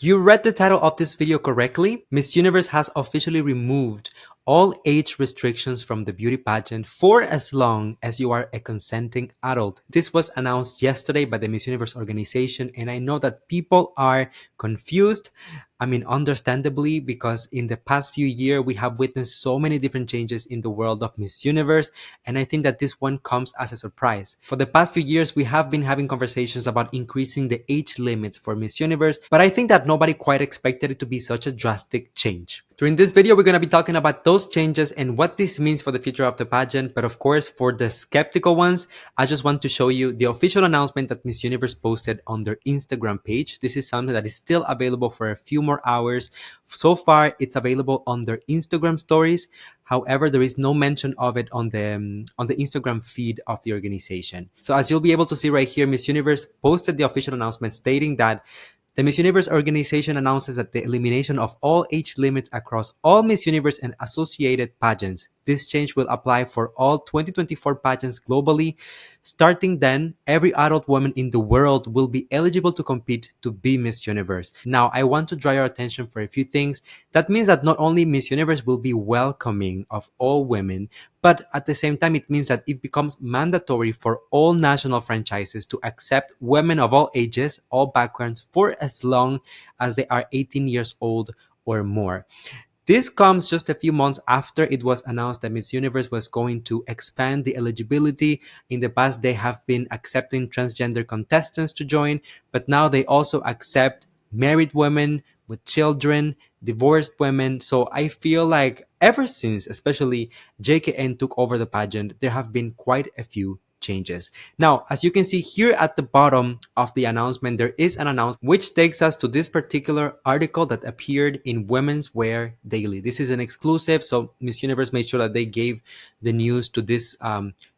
You read the title of this video correctly. Miss Universe has officially removed all age restrictions from the beauty pageant for as long as you are a consenting adult. This was announced yesterday by the Miss Universe organization, and I know that people are confused. I mean, understandably, because in the past few years, we have witnessed so many different changes in the world of Miss Universe, and I think that this one comes as a surprise. For the past few years, we have been having conversations about increasing the age limits for Miss Universe, but I think that nobody quite expected it to be such a drastic change. During this video, we're going to be talking about those changes and what this means for the future of the pageant. But of course, for the skeptical ones, I just want to show you the official announcement that Miss Universe posted on their Instagram page. This is something that is still available for a few more hours. So far, it's available on their Instagram stories. However, there is no mention of it on the Instagram feed of the organization. So as you'll be able to see right here, Miss Universe posted the official announcement stating that the Miss Universe organization announces that the elimination of all age limits across all Miss Universe and associated pageants. This change will apply for all 2024 pageants globally. Starting then, every adult woman in the world will be eligible to compete to be Miss Universe. Now, I want to draw your attention for a few things. That means that not only Miss Universe will be welcoming of all women, but at the same time, it means that it becomes mandatory for all national franchises to accept women of all ages, all backgrounds, for as long as they are 18 years old or more. This comes just a few months after it was announced that Miss Universe was going to expand the eligibility. In the past, they have been accepting transgender contestants to join, but now they also accept married women with children, divorced women. So I feel like ever since, especially JKN took over the pageant, there have been quite a few changes. Now, as you can see here at the bottom of the announcement, there is an announcement which takes us to this particular article that appeared in Women's Wear Daily. This is an exclusive, so Miss Universe made sure that they gave the news to this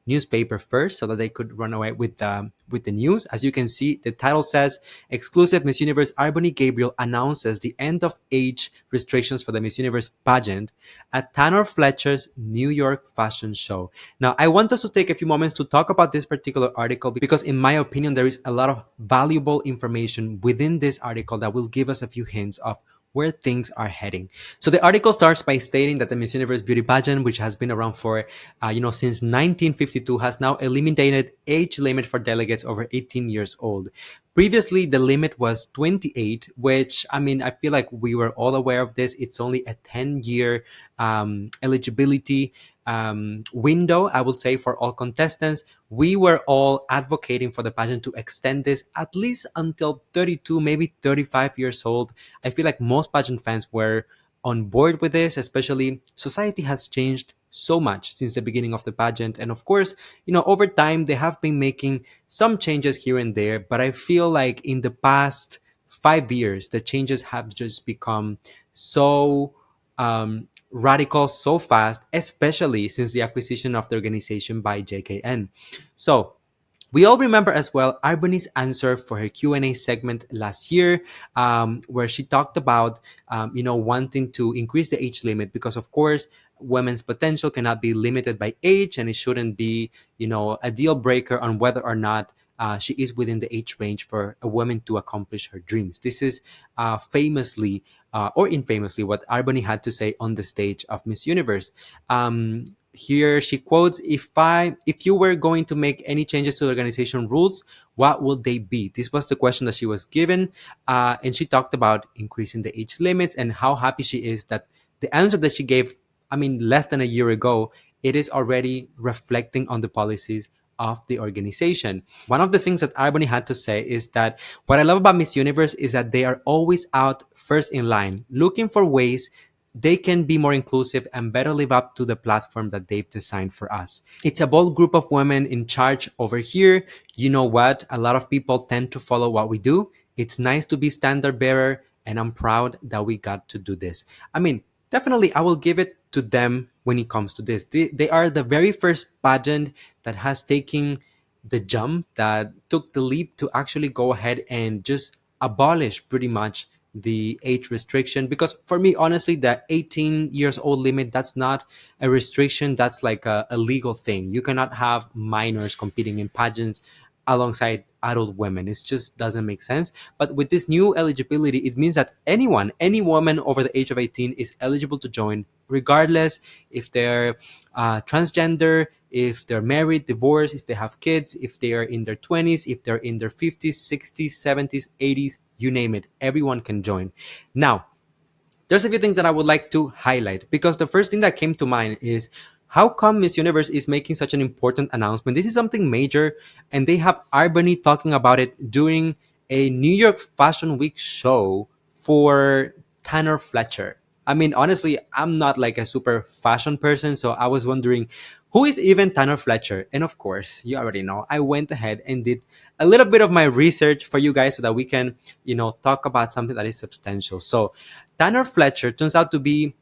newspaper first so that they could run away with the news. As you can see, the title says, exclusive Miss Universe Arbony Gabriel announces the end of age restrictions for the Miss Universe pageant at Tanner Fletcher's New York fashion show. Now, I want us to take a few moments to talk about this particular article because in my opinion, there is a lot of valuable information within this article that will give us a few hints of where things are heading. So the article starts by stating that the Miss Universe beauty pageant, which has been around for, since 1952, has now eliminated age limit for delegates over 18 years old. Previously, the limit was 28, which, I mean, I feel like we were all aware of this. It's only a 10-year eligibility window, I would say, for all contestants. We were all advocating for the pageant to extend this at least until 32, maybe 35 years old. I feel like most pageant fans were on board with this, especially society has changed so much since the beginning of the pageant. And of course, over time, they have been making some changes here and there, but I feel like in the past 5 years, the changes have just become so radical so fast, especially since the acquisition of the organization by JKN. So we all remember as well Arbony's answer for her Q&A segment last year, where she talked about, wanting to increase the age limit because, of course, women's potential cannot be limited by age, and it shouldn't be, a deal breaker on whether or not she is within the age range for a woman to accomplish her dreams. This is famously or infamously what Arbony had to say on the stage of Miss Universe. Here she quotes, if you were going to make any changes to the organization rules, what would they be? This was the question that she was given, and she talked about increasing the age limits and how happy she is that the answer that she gave, less than a year ago, it is already reflecting on the policies of the organization. One of the things that Arbony had to say is that what I love about Miss Universe is that they are always out first in line, looking for ways they can be more inclusive and better live up to the platform that they've designed for us. It's a bold group of women in charge over here. You know what? A lot of people tend to follow what we do. It's nice to be standard bearer, and I'm proud that we got to do this. Definitely, I will give it to them when it comes to this. They are the very first pageant that has taken the jump, that took the leap to actually go ahead and just abolish pretty much the age restriction. Because for me, honestly, the 18 years old limit, that's not a restriction. That's like a legal thing. You cannot have minors competing in pageants alongside adult women. It just doesn't make sense. But with this new eligibility, it means that anyone, any woman over the age of 18 is eligible to join, regardless if they're transgender, if they're married, divorced, if they have kids, if they are in their 20s, if they're in their 50s, 60s, 70s, 80s, you name it. Everyone can join. Now, there's a few things that I would like to highlight, because the first thing that came to mind is how come Miss Universe is making such an important announcement? This is something major, and they have Albany talking about it during a New York Fashion Week show for Tanner Fletcher. I mean, honestly, I'm not like a super fashion person, so I was wondering who is even Tanner Fletcher? And of course, you already know, I went ahead and did a little bit of my research for you guys so that we can, talk about something that is substantial. So, Tanner Fletcher turns out to be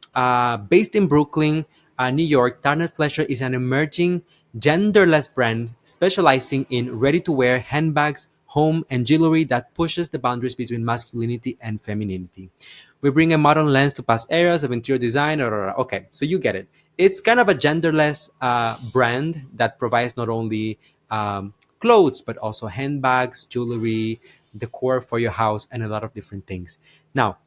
based in Brooklyn, New York. Tanner Fletcher is an emerging genderless brand specializing in ready to wear handbags, home, and jewelry that pushes the boundaries between masculinity and femininity. We bring a modern lens to past eras of interior design. Okay, so you get it. It's kind of a genderless brand that provides not only clothes, but also handbags, jewelry, decor for your house, and a lot of different things. Now,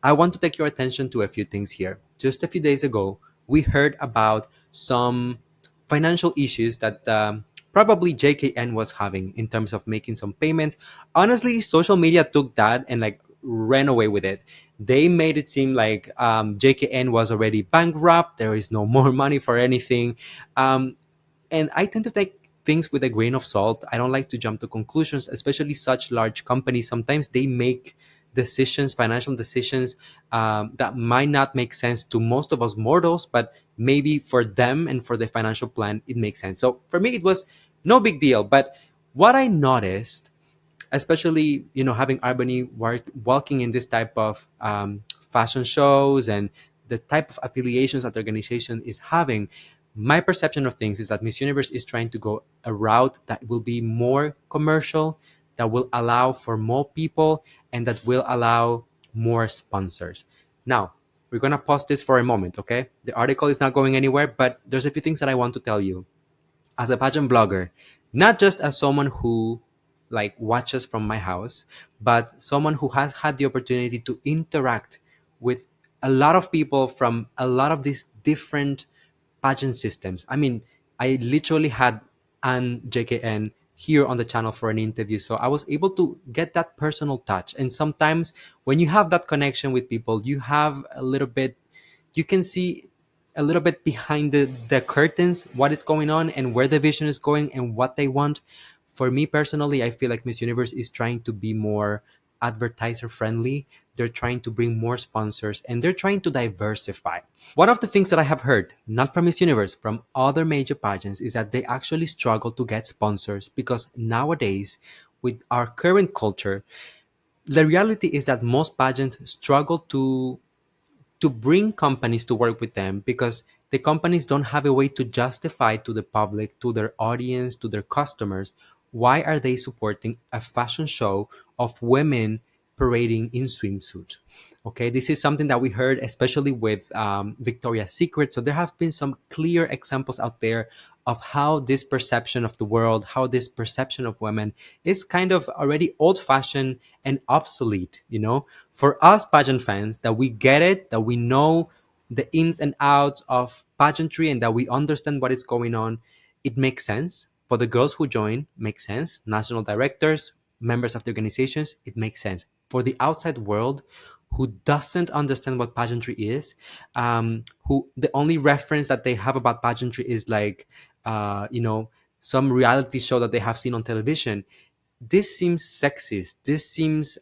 I want to take your attention to a few things here. Just a few days ago, we heard about some financial issues that probably JKN was having in terms of making some payments. Honestly, social media took that and like ran away with it. They made it seem like JKN was already bankrupt. There is no more money for anything. And I tend to take things with a grain of salt. I don't like to jump to conclusions, especially such large companies. Sometimes they make decisions, financial decisions, that might not make sense to most of us mortals, but maybe for them and for the financial plan, it makes sense. So for me, it was no big deal. But what I noticed, especially having Albany walking in this type of fashion shows and the type of affiliations that the organization is having, my perception of things is that Miss Universe is trying to go a route that will be more commercial, that will allow for more people, and that will allow more sponsors. Now, we're going to pause this for a moment, okay? The article is not going anywhere, but there's a few things that I want to tell you as a pageant blogger, not just as someone who like watches from my house, but someone who has had the opportunity to interact with a lot of people from a lot of these different pageant systems. I mean, I literally had an JKN here on the channel for an interview, so I was able to get that personal touch. And sometimes when you have that connection with people, you have a little bit, you can see a little bit behind the curtains what is going on and where the vision is going and what they want. For me personally, I feel like Miss Universe is trying to be more advertiser friendly. They're trying to bring more sponsors and they're trying to diversify. One of the things that I have heard, not from Miss Universe, from other major pageants, is that they actually struggle to get sponsors because nowadays, with our current culture, the reality is that most pageants struggle to bring companies to work with them because the companies don't have a way to justify to the public, to their audience, to their customers, why are they supporting a fashion show of women parading in swimsuit. Okay, this is something that we heard especially with Victoria's Secret. So there have been some clear examples out there of how this perception of the world, how this perception of women is kind of already old-fashioned and obsolete. For us pageant fans, that we get it, that we know the ins and outs of pageantry and that we understand what is going on, it makes sense. For the girls who join, makes sense. National directors, members of the organizations, it makes sense. For the outside world who doesn't understand what pageantry is, who the only reference that they have about pageantry is like, some reality show that they have seen on television, this seems sexist. This seems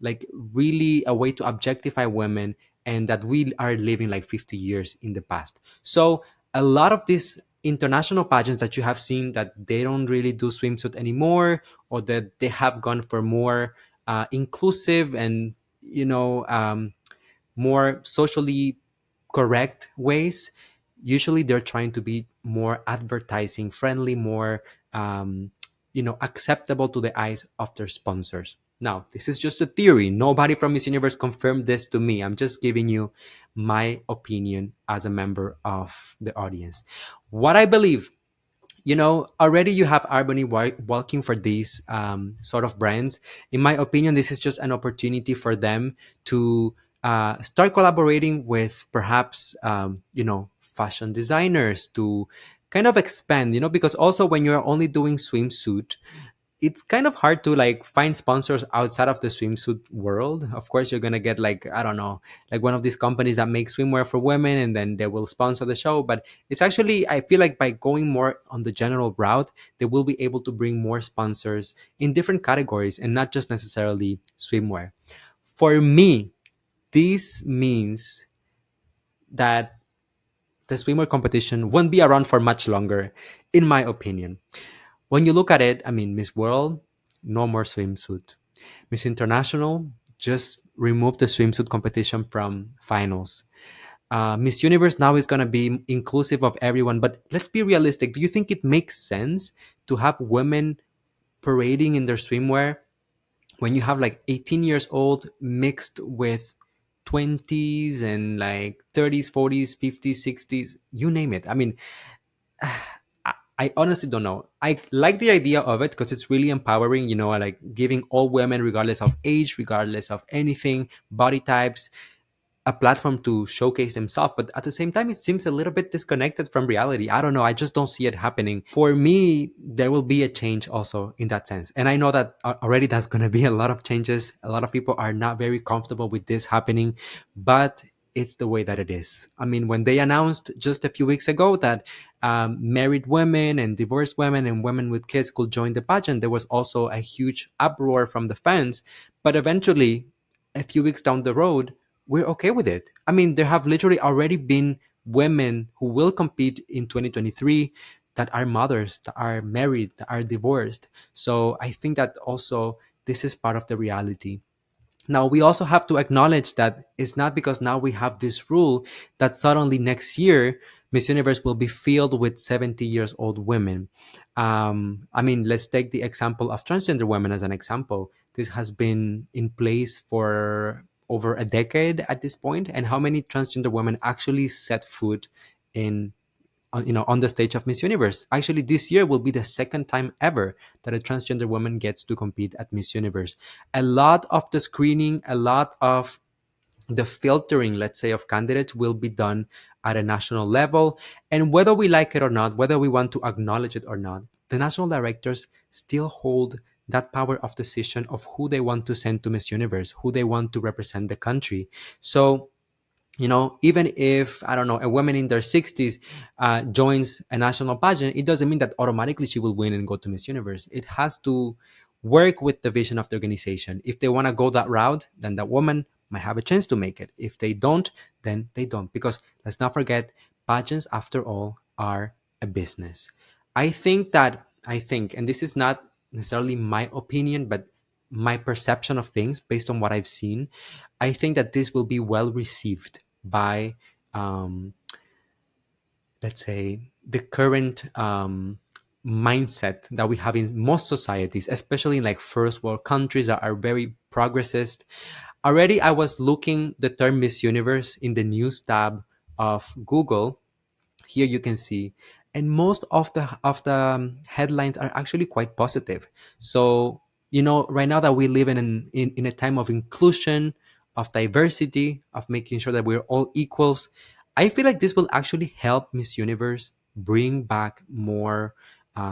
like really a way to objectify women and that we are living like 50 years in the past. So a lot of these international pageants that you have seen that they don't really do swimsuit anymore, or that they have gone for more inclusive and more socially correct ways, usually they're trying to be more advertising friendly, more acceptable to the eyes of their sponsors. Now, this is just a theory. Nobody from Miss Universe confirmed this to me. I'm just giving you my opinion as a member of the audience. What I believe, already you have Arbony walking for these sort of brands. In my opinion, this is just an opportunity for them to start collaborating with perhaps, fashion designers to kind of expand, because also when you're only doing swimsuit, it's kind of hard to like find sponsors outside of the swimsuit world. Of course, you're gonna get like, I don't know, like one of these companies that make swimwear for women, and then they will sponsor the show. But it's actually, I feel like by going more on the general route, they will be able to bring more sponsors in different categories and not just necessarily swimwear. For me, this means that the swimwear competition won't be around for much longer, in my opinion. When you look at it, I mean, Miss World, no more swimsuit. Miss International just removed the swimsuit competition from finals. Miss Universe now is going to be inclusive of everyone, but let's be realistic. Do you think it makes sense to have women parading in their swimwear when you have like 18 years old mixed with 20s and like 30s, 40s, 50s, 60s, you name it? I mean, I honestly don't know. I like the idea of it because it's really empowering, like giving all women, regardless of age, regardless of anything, body types, a platform to showcase themselves. But at the same time, it seems a little bit disconnected from reality. I don't know. I just don't see it happening. For me, there will be a change also in that sense. And I know that already that's going to be a lot of changes. A lot of people are not very comfortable with this happening, but it's the way that it is. I mean, when they announced just a few weeks ago that married women and divorced women and women with kids could join the pageant, there was also a huge uproar from the fans. But eventually, a few weeks down the road, we're okay with it. I mean, there have literally already been women who will compete in 2023 that are mothers, that are married, that are divorced. So I think that also this is part of the reality. Now, we also have to acknowledge that it's not because now we have this rule that suddenly next year Miss Universe will be filled with 70 years old women. I mean, let's take the example of transgender women as an example. This has been in place for over a decade at this point, and how many transgender women actually set foot in on the stage of Miss Universe? Actually, this year will be the second time ever that a transgender woman gets to compete at Miss Universe. A lot of the screening, a lot of the filtering, let's say, of candidates will be done at a national level. And whether we like it or not, whether we want to acknowledge it or not, the national directors still hold that power of decision of who they want to send to Miss Universe, who they want to represent the country. So even if, I don't know, a woman in their 60s joins a national pageant, it doesn't mean that automatically she will win and go to Miss Universe. It has to work with the vision of the organization. If they want to go that route, then that woman might have a chance to make it. If they don't, then they don't. Because let's not forget, pageants, after all, are a business. I think, and this is not necessarily my opinion, but my perception of things based on what I've seen, I think that this will be well received by, um, let's say, the current mindset that we have in most societies, especially in like first world countries that are very progressist. Already, I was looking the term Miss Universe in the news tab of Google. Here you can see, and most of the headlines are actually quite positive. So right now that we live in a time of inclusion, of diversity, of making sure that we're all equals, I feel like this will actually help Miss Universe bring back more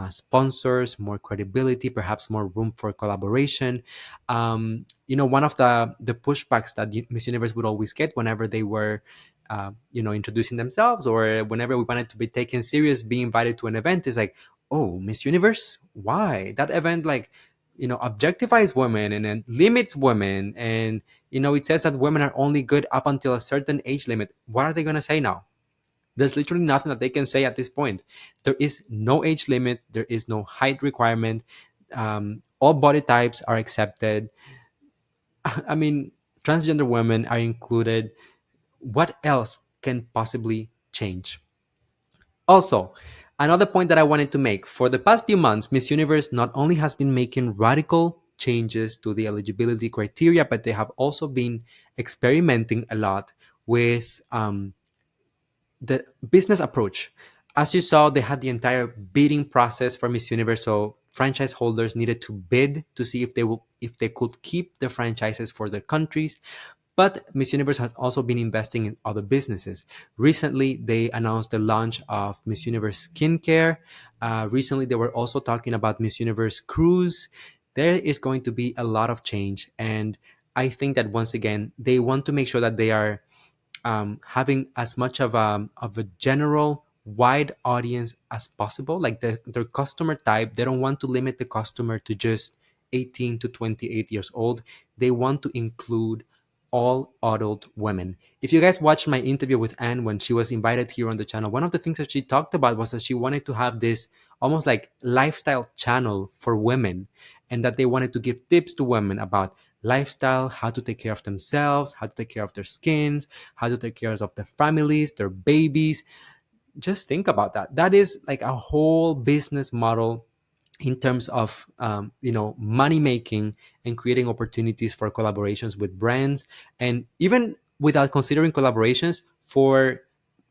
sponsors, more credibility, perhaps more room for collaboration. One of the pushbacks that Miss Universe would always get whenever they were introducing themselves, or whenever we wanted to be taken serious, being invited to an event, is like, oh, Miss Universe, why that event, like, objectifies women and then limits women, and it says that women are only good up until a certain age limit. What are they going to say now? There's literally nothing that they can say at this point. There is no age limit, there is no height requirement. All body types are accepted. I mean, transgender women are included. What else can possibly change? Also, another point that I wanted to make, for the past few months, Miss Universe not only has been making radical changes to the eligibility criteria, but they have also been experimenting a lot with the business approach. As you saw, they had the entire bidding process for Miss Universe, so franchise holders needed to bid to see if they could keep the franchises for their countries. But Miss Universe has also been investing in other businesses. Recently, they announced the launch of Miss Universe Skincare. Recently, they were also talking about Miss Universe Cruise. There is going to be a lot of change. And I think that once again, they want to make sure that they are having as much of a general wide audience as possible, like their customer type. They don't want to limit the customer to just 18 to 28 years old. They want to include all adult women. If you guys watched my interview with Anne when she was invited here on the channel, one of the things that she talked about was that she wanted to have this almost like lifestyle channel for women, and that they wanted to give tips to women about lifestyle, how to take care of themselves, how to take care of their skins, how to take care of their families, their babies. Just think about that. That is like a whole business model in terms of money making and creating opportunities for collaborations with brands, and even without considering collaborations, for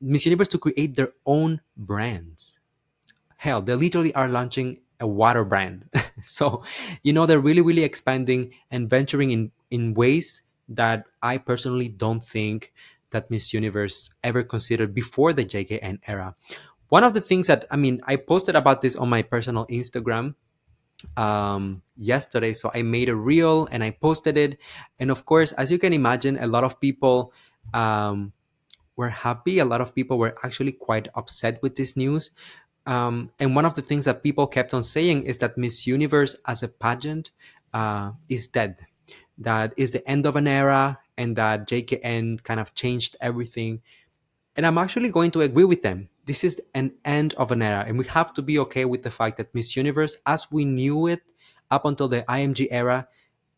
Miss Universe to create their own brands. Hell, they literally are launching a water brand. So, they're really, really expanding and venturing in ways that I personally don't think that Miss Universe ever considered before the JKN era. One of the things that, I posted about this on my personal Instagram yesterday. So I made a reel and I posted it. And of course, as you can imagine, a lot of people were happy. A lot of people were actually quite upset with this news. And one of the things that people kept on saying is that Miss Universe as a pageant is dead. That is the end of an era, and that JKN kind of changed everything. And I'm actually going to agree with them. This is an end of an era, and we have to be okay with the fact that Miss Universe, as we knew it up until the IMG era,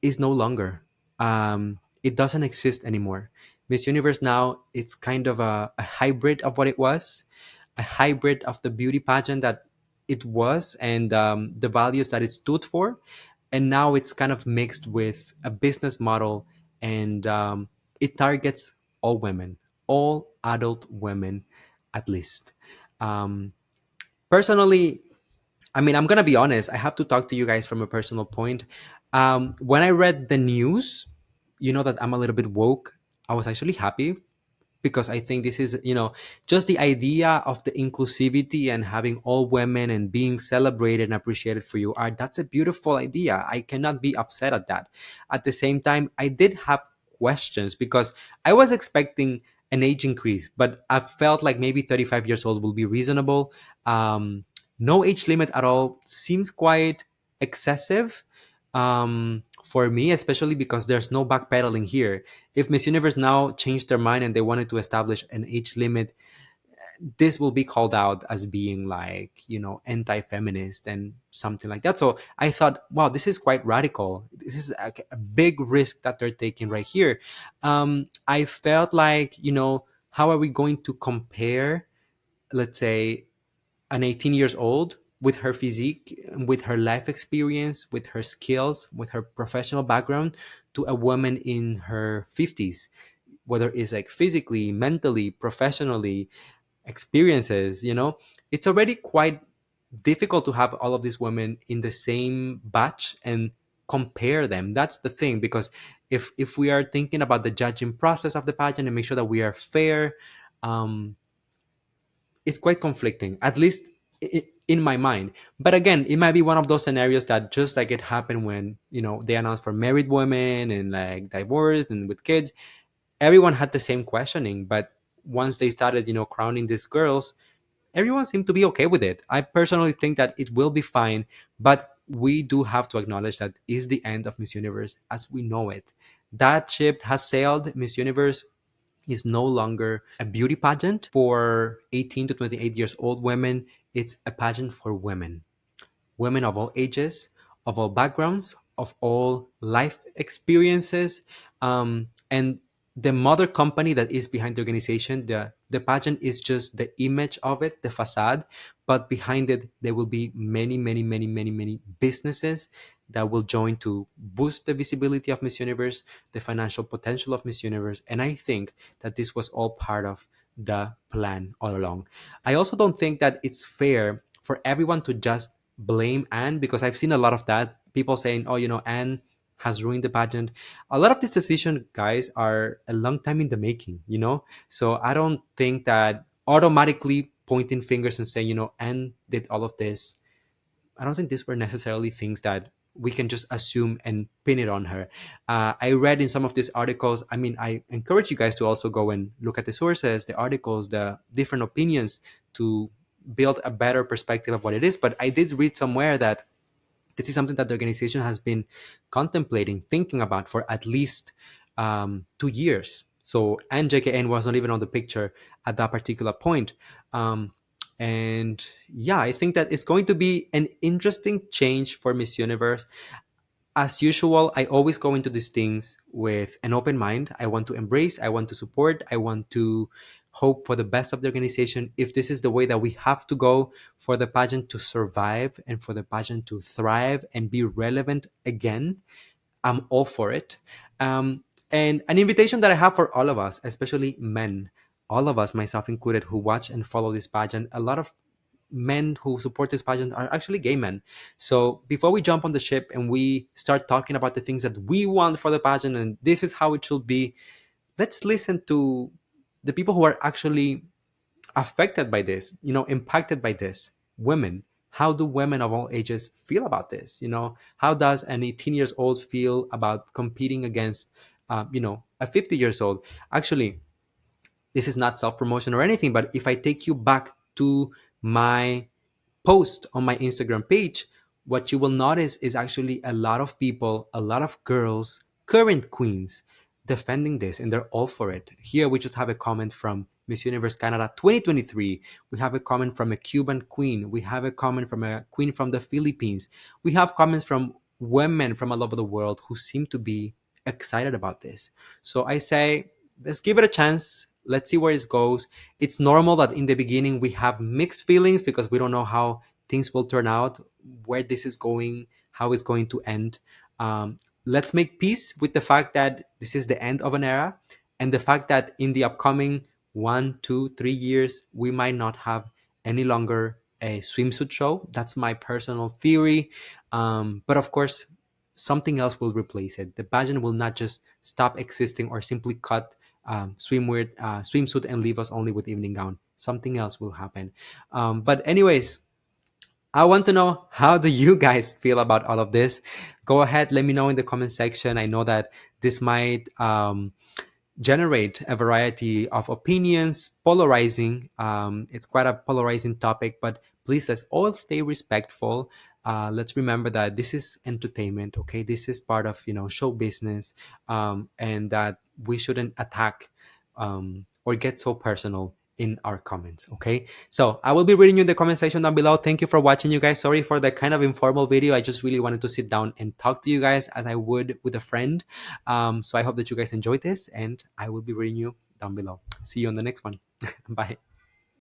is no longer. It doesn't exist anymore. Miss Universe now, it's kind of a hybrid of what it was, a hybrid of the beauty pageant that it was, and the values that it stood for. And now it's kind of mixed with a business model, and it targets all women, all adult women, at least. Um, Personally, I'm gonna be honest. I have to talk to you guys from a personal point. When I read the news, that I'm a little bit woke. I was actually happy, because I think this is, just the idea of the inclusivity and having all women and being celebrated and appreciated for your art. That's a beautiful idea. I cannot be upset at that. At the same time, I did have questions, because I was expecting an age increase, but I felt like maybe 35 years old will be reasonable. No age limit at all seems quite excessive for me, especially because there's no backpedaling here. If Miss Universe now changed their mind and they wanted to establish an age limit, this will be called out as being like, anti-feminist and something like that. So I thought, wow, this is quite radical. This is a big risk that they're taking right here. I felt like, how are we going to compare, let's say, an 18 years old with her physique, with her life experience, with her skills, with her professional background, to a woman in her 50s, whether it's like physically, mentally, professionally, experiences, it's already quite difficult to have all of these women in the same batch and compare them. That's the thing, because if we are thinking about the judging process of the pageant and make sure that we are fair, um, it's quite conflicting, at least in my mind. But again, it might be one of those scenarios that, just like it happened when they announced for married women and like divorced and with kids, everyone had the same questioning. But once they started crowning these girls, everyone seemed to be okay with it. I personally think that it will be fine, but we do have to acknowledge that is the end of Miss Universe as we know it. That ship has sailed. Miss Universe is no longer a beauty pageant for 18 to 28 years old women. It's a pageant for women, women of all ages, of all backgrounds, of all life experiences. And the mother company that is behind the organization, the pageant is just the image of it, the facade. But behind it, there will be many, many, many, many, many businesses that will join to boost the visibility of Miss Universe, the financial potential of Miss Universe. And I think that this was all part of the plan all along. I also don't think that it's fair for everyone to just blame Anne, because I've seen a lot of that. People saying, oh, Anne has ruined the pageant. A lot of these decisions, guys, are a long time in the making. So I don't think that automatically pointing fingers and saying, Anne did all of this. I don't think these were necessarily things that we can just assume and pin it on her. I read in some of these articles. I mean, I encourage you guys to also go and look at the sources, the articles, the different opinions to build a better perspective of what it is. But I did read somewhere that this is something that the organization has been contemplating, thinking about for at least 2 years. So, and JKN was not even on the picture at that particular point. Um, and yeah, I think that it's going to be an interesting change for Miss Universe. As usual, I always go into these things with an open mind. I want to embrace, I want to support, I want to hope for the best of the organization. If this is the way that we have to go for the pageant to survive and for the pageant to thrive and be relevant again, I'm all for it. And an invitation that I have for all of us, especially men, all of us, myself included, who watch and follow this pageant, a lot of men who support this pageant are actually gay men. So before we jump on the ship and we start talking about the things that we want for the pageant and this is how it should be, let's listen to the people who are actually affected by this, impacted by this. Women. How do women of all ages feel about this? How does an 18 years old feel about competing against, a 50 years old? Actually, this is not self promotion or anything, but if I take you back to my post on my Instagram page, what you will notice is actually a lot of people, a lot of girls, current queens, defending this, and they're all for it. Here, we just have a comment from Miss Universe Canada 2023. We have a comment from a Cuban queen. We have a comment from a queen from the Philippines. We have comments from women from all over the world who seem to be excited about this. So I say, let's give it a chance. Let's see where it goes. It's normal that in the beginning we have mixed feelings because we don't know how things will turn out, where this is going, how it's going to end. Let's make peace with the fact that this is the end of an era and the fact that in the upcoming 1, 2, 3 years, we might not have any longer a swimsuit show. That's my personal theory. But of course, something else will replace it. The pageant will not just stop existing or simply cut swimsuit and leave us only with evening gown. Something else will happen. But anyways, I want to know, how do you guys feel about all of this? Go ahead, let me know in the comment section. I know that this might generate a variety of opinions, polarizing. It's quite a polarizing topic, but please, let's all stay respectful. Let's remember that this is entertainment, okay? This is part of show business, and that we shouldn't attack or get so personal in our comments, okay? So I will be reading you in the comment section down below. Thank you for watching, you guys. Sorry for the kind of informal video. I just really wanted to sit down and talk to you guys as I would with a friend. So I hope that you guys enjoyed this, and I will be reading you down below. See you on the next one. Bye.